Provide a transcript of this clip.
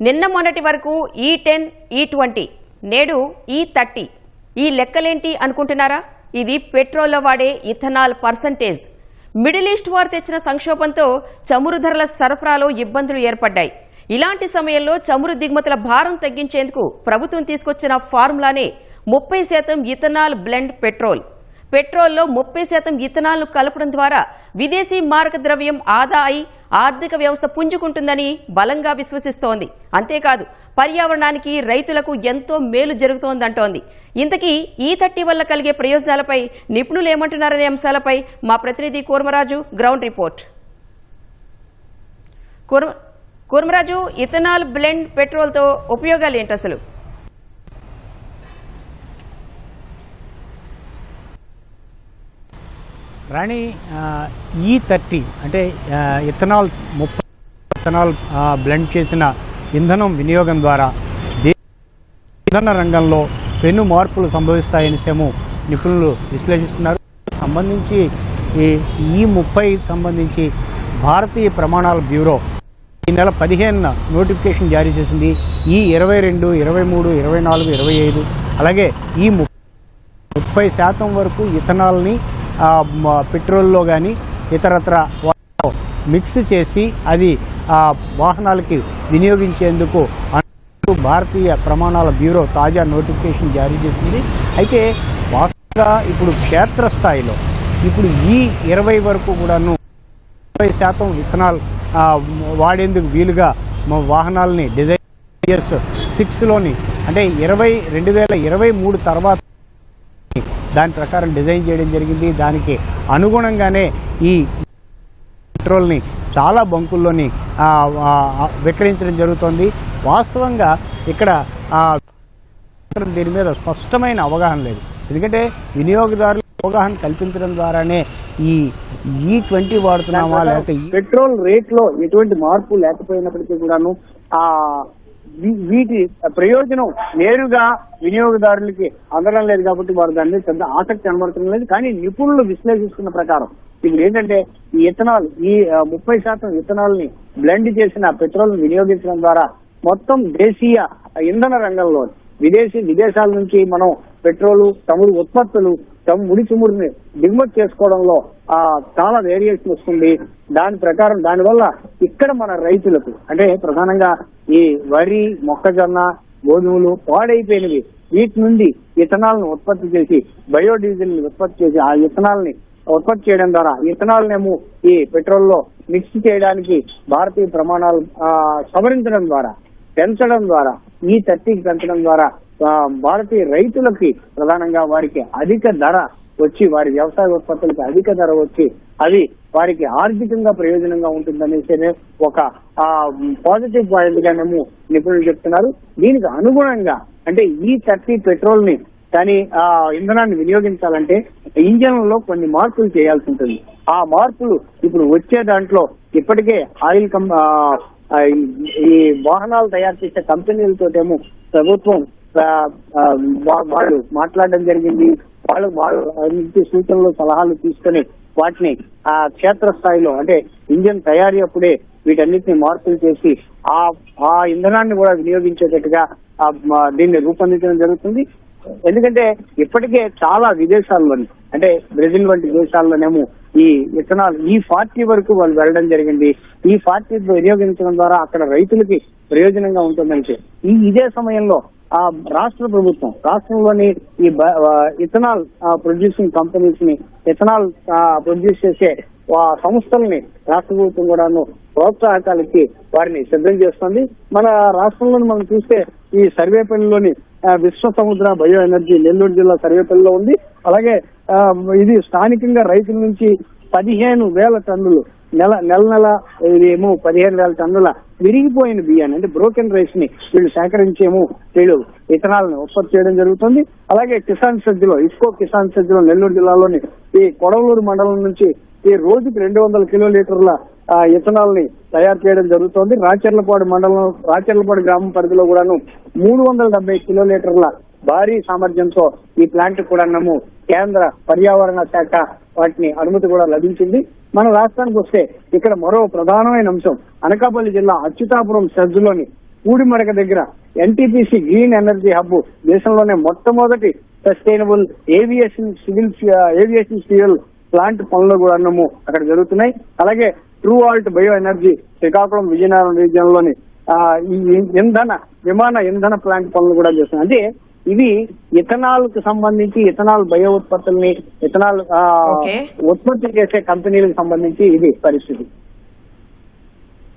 నిన్న మొన్నటి వరకు E10, E20, నేడు E30. ఈ లెక్కలేంటి అనుకుంటున్నారా? ఇది పెట్రోల్లో వాడే ethanol percentage. Middle east war తెచ్చిన సంక్షోభంతో చమురు ధరల సరఫరాలో ఇబ్బందులు ఏర్పడ్డాయి. ఇలాంటి సమయంలో చమురు దిగుమతుల భారం తగ్గించేందుకు ప్రభుత్వం తీసుకొచ్చిన ఫార్ములానే 30% ఇథనాల్ బ్లెండ్ పెట్రోల్. పెట్రోల్లో 30% ఇథనాల్ను కలపడం ద్వారా విదేశీ మారక ద్రవ్యం ఆదా అయి ఆర్థిక వ్యవస్థ పుంజుకుంటుందని బలంగా విశ్వసిస్తోంది. అంతేకాదు పర్యావరణానికి, రైతులకు ఎంతో మేలు జరుగుతోందంటోంది. ఇంతకీ E30 వల్ల కలిగే ప్రయోజనాలపై నిపుణులు ఏమంటున్నారనే అంశాలపై మా ప్రతినిధి Kurmaraju ground report. Kurmaraju, ethanol blend పెట్రోల్తో ఉపయోగాలు ఏంటి అసలు? రాణి, E30 అంటే ఇథనాల్ బ్లెండ్ చేసిన ఇంధనం వినియోగం ద్వారా ఇంధన రంగంలో పెను మార్పులు సంభవిస్తాయని నిపుణులు విశ్లేషిస్తున్నారు. సంబంధించి E30 సంబంధించి భారతీయ ప్రమాణాల బ్యూరో ఈ నెల 15న నోటిఫికేషన్ జారీ చేసింది. E22, 23, 24, 25 అలాగే E30% వరకు ఇథనాల్ని పెట్రోల్లో కానీ ఇతరత్ర మిక్స్ చేసి అది వాహనాలకి వినియోగించేందుకు భారతీయ ప్రమాణాల బ్యూరో తాజా నోటిఫికేషన్ జారీ చేసింది. అయితే వాస్తవంగా ఇప్పుడు క్షేత్రస్థాయిలో ఇప్పుడు E20 వరకు కూడాను 20% ఇథనాల్ వాడేందుకు వీలుగా వాహనాలని డిజైన్ ఇయర్స్ 6లోని అంటే 2023 తర్వాత దాని ప్రకారం డిజైన్ చేయడం జరిగింది. దానికి అనుగుణంగానే ఈ పెట్రోల్ని చాలా బంకుల్లోని విక్రయించడం జరుగుతోంది. వాస్తవంగా ఇక్కడ దీని మీద స్పష్టమైన అవగాహన లేదు. ఎందుకంటే వినియోగదారులు అవగాహన కల్పించడం ద్వారానే ఈ E20 వాడుతున్నామా లేకపోతే పెట్రోల్ రేట్ లో ఎటువంటి మార్పు లేకపోయినప్పటికీ కూడాను వీటి ప్రయోజనం నేరుగా వినియోగదారులకి అందడం లేదు కాబట్టి వారు దాన్ని పెద్ద ఆసక్తి కనబడటం లేదు. కానీ నిపుణులు విశ్లేషిస్తున్న ప్రకారం ఇప్పుడు ఏంటంటే ఈ ఇథనాల్ 30% ఇథనాల్ ని బ్లెండ్ చేసిన పెట్రోల్ వినియోగించడం ద్వారా మొత్తం దేశీయ ఇంధన రంగంలో విదేశాల నుంచి మనం పెట్రోల్, చమురు ఉత్పత్తులు, ముడి చమురుని దిగుమతి చేసుకోవడంలో చాలా వేరియేషన్ వస్తుంది. దాని ప్రకారం దానివల్ల ఇక్కడ మన రైతులకు అంటే ప్రధానంగా ఈ వరి, మొక్కజొన్న, గోధుమలు పాడైపోయినవి వీటి నుండి ఇథనాల్ ను ఉత్పత్తి చేసి బయోడీజిల్ ని ఉత్పత్తి చేసి ఆ ఇథనాల్ ని ఉత్పత్తి చేయడం ద్వారా ఇథనాల్ నేమో ఈ పెట్రోల్ లో మిక్స్ చేయడానికి భారతీయ ప్రమాణాలు సవరించడం ద్వారా పెంచడం ద్వారా E30 పెంచడం ద్వారా భారతీయ రైతులకి ప్రధానంగా వారికి అధిక ధర వచ్చి వారి వ్యవసాయ ఉత్పత్తులకి అధిక ధర వచ్చి అది వారికి ఆర్థికంగా ప్రయోజనంగా ఉంటుందనేసి ఒక పాజిటివ్ పాయింట్ గా మేము నిపుణులు చెప్తున్నారు. దీనికి అనుగుణంగా అంటే E30 పెట్రోల్ ని కానీ ఇంధనాన్ని వినియోగించాలంటే ఇంజన్లలో కొన్ని మార్పులు చేయాల్సి ఉంటుంది. ఆ మార్పులు ఇప్పుడు వచ్చే దాంట్లో ఇప్పటికే ఆయిల్ ఈ వాహనాలు తయారు చేసే కంపెనీలతోటేమో ప్రభుత్వం వాళ్ళు మాట్లాడడం జరిగింది. వాళ్ళు సూచనలు, సలహాలు తీసుకుని వాటిని క్షేత్రస్థాయిలో అంటే ఇంజన్ తయారీ అప్పుడే వీటన్నిటిని మార్పులు చేసి ఆ ఇంధనాన్ని కూడా వినియోగించేటట్టుగా దీన్ని రూపొందించడం జరుగుతుంది. ఎందుకంటే ఇప్పటికే చాలా విదేశాల్లోని అంటే బ్రెజిల్ వంటి దేశాల్లోనేమో ఈ ఇథనాల్ E40 వరకు వాళ్ళు వెళ్ళడం జరిగింది. E40 వినియోగించడం ద్వారా అక్కడ రైతులకి ప్రయోజనంగా ఉంటుందంటే ఇదే సమయంలో రాష్ట్ర ప్రభుత్వం రాష్ట్రంలోని ఈ ఇథనాల్ ప్రొడ్యూసింగ్ కంపెనీస్ ని ఇథనాల్ ప్రొడ్యూస్ చేసే సంస్థల్ని రాష్ట్ర ప్రభుత్వం కూడాను ప్రోత్సాహకాలకి వారిని సిద్ధం చేస్తుంది. మన రాష్ట్రంలోని మనం చూస్తే ఈ సర్వేపల్లిలోని విశ్వ సముద్ర బయో ఎనర్జీ నెల్లూరు జిల్లా సర్వేపల్లిలో ఉంది. అలాగే ఇది స్థానికంగా రైతుల నుంచి 15,000 టన్నులు నెల ఇదేమో 15,000 టన్నుల విరిగిపోయిన బియ్యాన్ని అంటే బ్రోకెన్ రైస్ ని వీళ్ళు సేకరించేమో వీళ్ళు ఇథనాల్ ని ఉత్పత్తి చేయడం జరుగుతుంది. అలాగే కిసాన్ సజ్జలో ఇస్కో కిసాన్ సజ్జలో నెల్లూరు జిల్లాలోని ఈ కొడవలూరు మండలం నుంచి ఈ రోజుకి 200 కిలోలీటర్ల ఇథనాల్ ని తయారు చేయడం జరుగుతోంది. రాచర్లపాడు గ్రామం పరిధిలో కూడాను 370 కిలోలీటర్ల భారీ సామర్థ్యంతో ఈ ప్లాంట్ కూడా కేంద్ర పర్యావరణ శాఖ వాటిని అనుమతి కూడా లభించింది. మన రాష్ట్రానికి వస్తే ఇక్కడ మరో ప్రధానమైన అంశం అనకాపల్లి జిల్లా అచ్యుతాపురం సెజ్లోని పూడిమడక దగ్గర ఎన్టీపీసీ గ్రీన్ ఎనర్జీ హబ్ దేశంలోనే మొట్టమొదటి సస్టైనబుల్ ఏవియేషన్ ఫ్యూయల్ ప్లాంట్ పనులు కూడా అక్కడ జరుగుతున్నాయి. అలాగే true Alt bio energy Srikakulam Vizianagaram region లోని ఈ విమాన ఇంధన ప్లాంట్ పనులు కూడా చేస్తున్నాయి. అంటే ఇవి ఇథనాల్ కు సంబంధించి ఇథనాల్ బయో ఉత్పత్తుల్ని ఇథనాల్ Okay. ఉత్పత్తి చేసే కంపెనీలకు సంబంధించి ఇది పరిస్థితి.